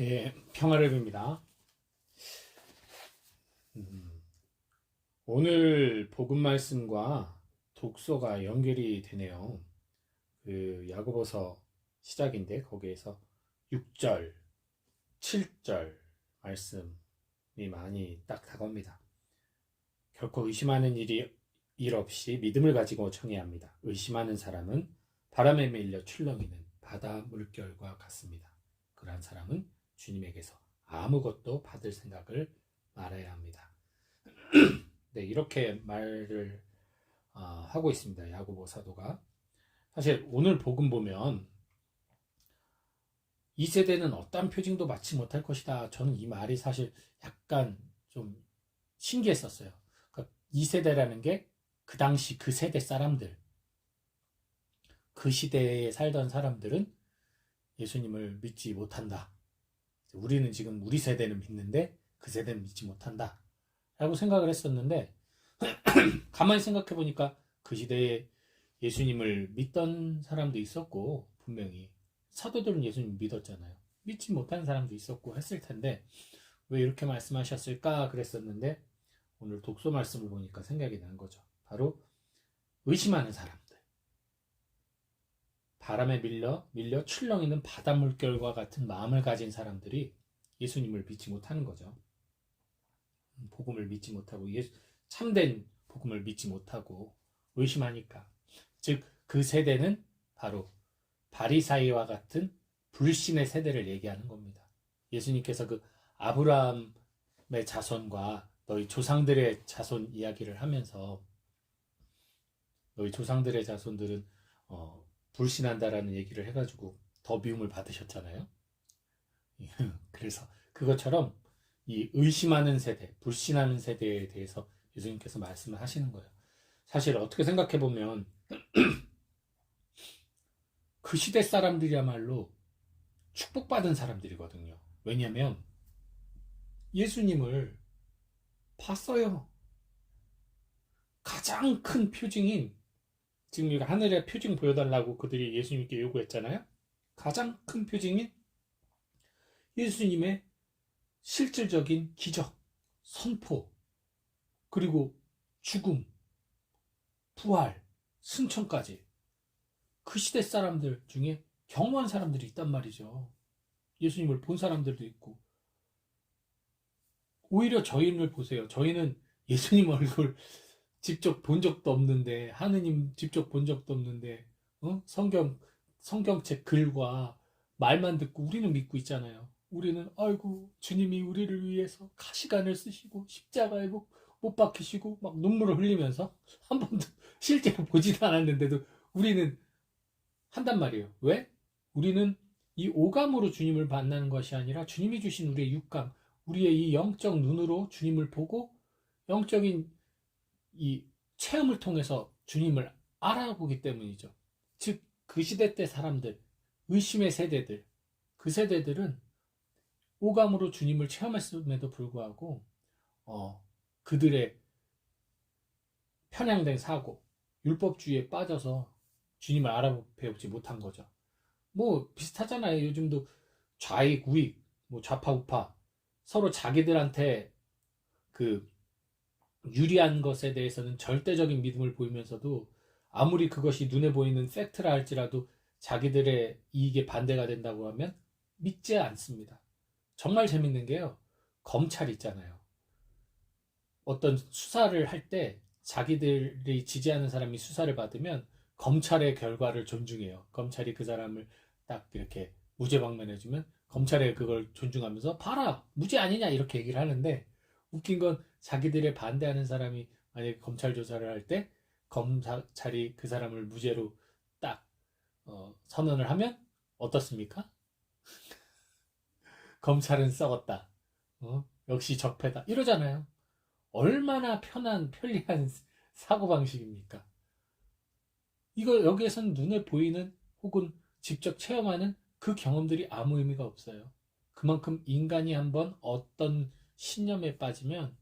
예, 평화를 빕니다. 오늘 복음 말씀과 독서가 연결이 되네요. 그 야고보서 시작인데 거기에서 6절, 7절 말씀이 많이 딱 다가옵니다. 결코 의심하는 일 없이 믿음을 가지고 청해야 합니다. 의심하는 사람은 바람에 밀려 출렁이는 바다 물결과 같습니다. 그러한 사람은 주님에게서 아무것도 받을 생각을 말아야 합니다. 네, 이렇게 말을 하고 있습니다. 야고보 사도가. 사실 오늘 복음 보면 이 세대는 어떤 표징도 받지 못할 것이다. 저는 이 말이 사실 약간 좀 신기했었어요. 그러니까 이 세대라는 게 그 당시 그 세대 사람들, 그 시대에 살던 사람들은 예수님을 믿지 못한다. 우리는 지금 우리 세대는 믿는데 그 세대는 믿지 못한다. 라고 생각을 했었는데 가만히 생각해 보니까 그 시대에 예수님을 믿던 사람도 있었고 분명히 사도들은 예수님 믿었잖아요. 믿지 못한 사람도 있었고 했을 텐데 왜 이렇게 말씀하셨을까 그랬었는데 오늘 독서 말씀을 보니까 생각이 난 거죠. 바로 의심하는 사람들, 바람에 밀려 출렁이는 바다 물결과 같은 마음을 가진 사람들이 예수님을 믿지 못하는 거죠. 복음을 믿지 못하고 참된 복음을 믿지 못하고 의심하니까, 즉 그 세대는 바로 바리사이와 같은 불신의 세대를 얘기하는 겁니다. 예수님께서 그 아브라함의 자손과 너희 조상들의 자손 이야기를 하면서 너희 조상들의 자손들은 불신한다라는 얘기를 해가지고 더 미움을 받으셨잖아요. 그래서 그것처럼 이 의심하는 세대, 불신하는 세대에 대해서 예수님께서 말씀을 하시는 거예요. 사실 어떻게 생각해 보면 그 시대 사람들이야말로 축복받은 사람들이거든요. 왜냐하면 예수님을 봤어요. 가장 큰 표징인, 지금 여기 하늘의 표징 보여달라고 그들이 예수님께 요구했잖아요. 가장 큰 표징인 예수님의 실질적인 기적, 선포, 그리고 죽음, 부활, 승천까지 그 시대 사람들 중에 경험한 사람들이 있단 말이죠. 예수님을 본 사람들도 있고. 오히려 저희를 보세요. 저희는 예수님 얼굴 직접 본 적도 없는데, 하느님 직접 본 적도 없는데, 성경책 글과 말만 듣고 우리는 믿고 있잖아요. 우리는 아이고 주님이 우리를 위해서 가시관을 쓰시고 십자가에 못 박히시고 막 눈물을 흘리면서 한 번도 실제로 보지도 않았는데도 우리는 한단 말이에요. 왜? 우리는 이 오감으로 주님을 만나는 것이 아니라 주님이 주신 우리의 육감, 우리의 이 영적 눈으로 주님을 보고 영적인 이 체험을 통해서 주님을 알아보기 때문이죠. 즉, 그 시대 때 사람들, 의심의 세대들, 그 세대들은 오감으로 주님을 체험했음에도 불구하고 그들의 편향된 사고, 율법주의에 빠져서 주님을 알아배우지 못한 거죠. 뭐 비슷하잖아요. 요즘도 좌익, 우익, 뭐 좌파, 우파 서로 자기들한테 그 유리한 것에 대해서는 절대적인 믿음을 보이면서도 아무리 그것이 눈에 보이는 팩트라 할지라도 자기들의 이익에 반대가 된다고 하면 믿지 않습니다. 정말 재밌는 게요. 검찰 있잖아요. 어떤 수사를 할 때 자기들이 지지하는 사람이 수사를 받으면 검찰의 결과를 존중해요. 검찰이 그 사람을 딱 이렇게 무죄 방면해주면 검찰의 그걸 존중하면서 봐라 무죄 아니냐 이렇게 얘기를 하는데, 웃긴 건 자기들의 반대하는 사람이 만약에 검찰 조사를 할 때 검찰이 그 사람을 무죄로 딱 선언을 하면 어떻습니까? 검찰은 썩었다. 역시 적폐다. 이러잖아요. 얼마나 편리한 사고방식입니까? 이거 여기에서는 눈에 보이는 혹은 직접 체험하는 그 경험들이 아무 의미가 없어요. 그만큼 인간이 한번 어떤 신념에 빠지면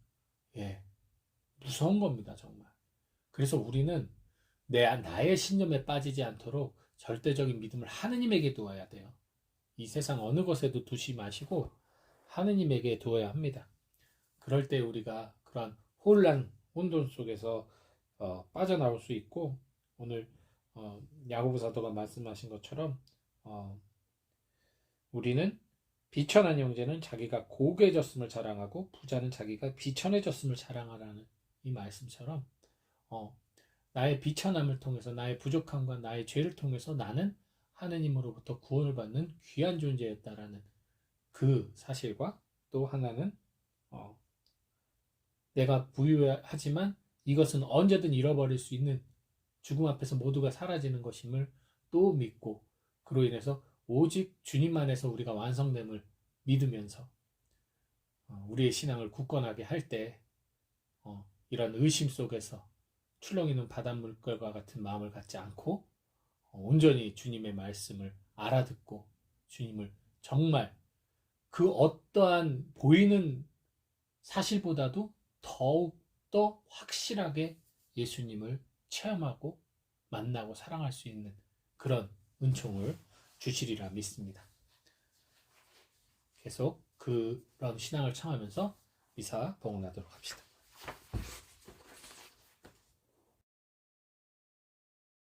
무서운 겁니다, 정말. 그래서 우리는 나의 신념에 빠지지 않도록 절대적인 믿음을 하느님에게 두어야 돼요. 이 세상 어느 것에도 두지 마시고 하느님에게 두어야 합니다. 그럴 때 우리가 그러한 혼돈 속에서 빠져나올 수 있고, 오늘 야고보 사도가 말씀하신 것처럼 우리는 비천한 형제는 자기가 고개졌음을 자랑하고 부자는 자기가 비천해졌음을 자랑하라는 이 말씀처럼 나의 비천함을 통해서, 나의 부족함과 나의 죄를 통해서 나는 하느님으로부터 구원을 받는 귀한 존재였다라는 그 사실과, 또 하나는 내가 부유하지만 이것은 언제든 잃어버릴 수 있는, 죽음 앞에서 모두가 사라지는 것임을 또 믿고, 그로 인해서 오직 주님 안에서 우리가 완성됨을 믿으면서 우리의 신앙을 굳건하게 할 때 이런 의심 속에서 출렁이는 바닷물결과 같은 마음을 갖지 않고 온전히 주님의 말씀을 알아듣고 주님을 정말 그 어떠한 보이는 사실보다도 더욱더 확실하게 예수님을 체험하고 만나고 사랑할 수 있는 그런 은총을 주시리라 믿습니다. 계속 그런 신앙을 청하면서 미사 봉헌하도록 합시다.